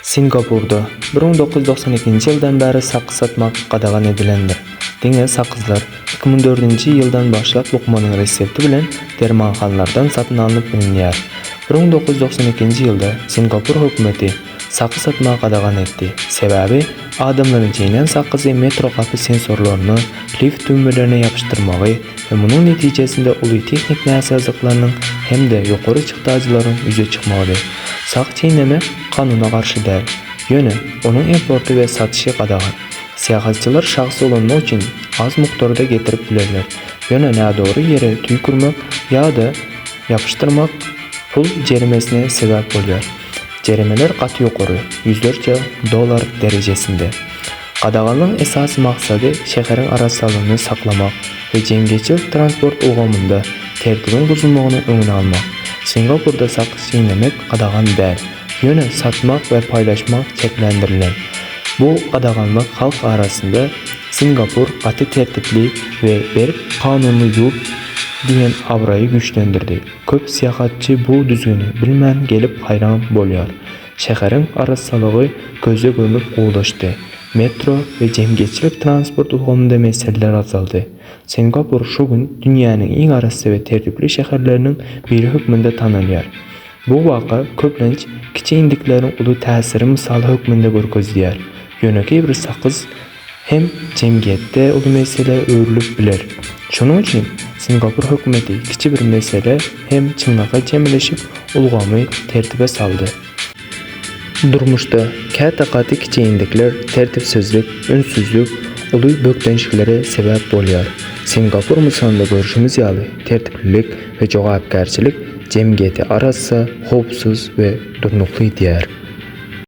Singapurda 1992-yıldan beri sakız satmak qadağan edilendir. Denge sakızlar 2004-yıldan başlap Luqman'ın resepti bilen dermanxanalardan satın alınıp bilinýär. 1992-yılda Singapur hökümeti sakız satmagy qadağan etdi. Sebebi adamların jeýlen sakızı metro kapı sensorlaryny lift düğmelerine yapıştırmagy ve bunun netijesinde uly teknik näsazlyklarynyň hem de ýokary çykdaýjylaryň yüze çykmagy. Sak çiğneme kanuna karşı değil. Yönü onun importu ve satışı qadağan. Siýasatçylar şahsy ulanmak için az mukdarda getirip bilerler. Yönü ne doğru yere tüýkürmek ya da yapıştırmak pul jerimesine sebep bolýar. Jerimeler gaty ýokary, yüzlerce dolar derejesinde. Qadağanyň esasy maksady şäheriň araçsalygyny saklamak ve jemgyçilik transport ugamynda tertibin buzulmagyny öňüne almak. Singapurda sakız çiğnemek qadağan değil. Yönü satmak ve paylaşmak çeklendirilen. Bu qadağanlyk halk arasında Singapur gaty tertipli ve bir kanunly ýurt diýen awraýy güçlendirdi. Köp siýasatçy bu düzgünü bilmän gelip hayran bolýar. Şäheriň araçsalygy göze görünüp ulaşdy. Metro ve jemgyçilik transport ugamynda meseleler azaldy. Singapur şu gün dünýäniň iň arasy ve tertipli şäherleriniň biri hökmünde tanylýar. Bu waka köplenç kiçi indiklerin uly täsiri misaly hökmünde görkezdiýär. Ýöneki bir sakız hem jemgyýetde uly mesele öwrülip biler. Şonuň üçin Singapur hökümeti kiçi bir mesele hem çyňnaka jemleşip ulgamy tertibe saldy. Durmuşda käte kiçi indikler tertipsizlik, ünsüzlük, uly bökdenşiklere sebep bolýar. Singapur misalında görüşümüz ýaly tertiplilik ve jogapkärçilik jemgyýeti arassa howpsuz ve durnukly diýär.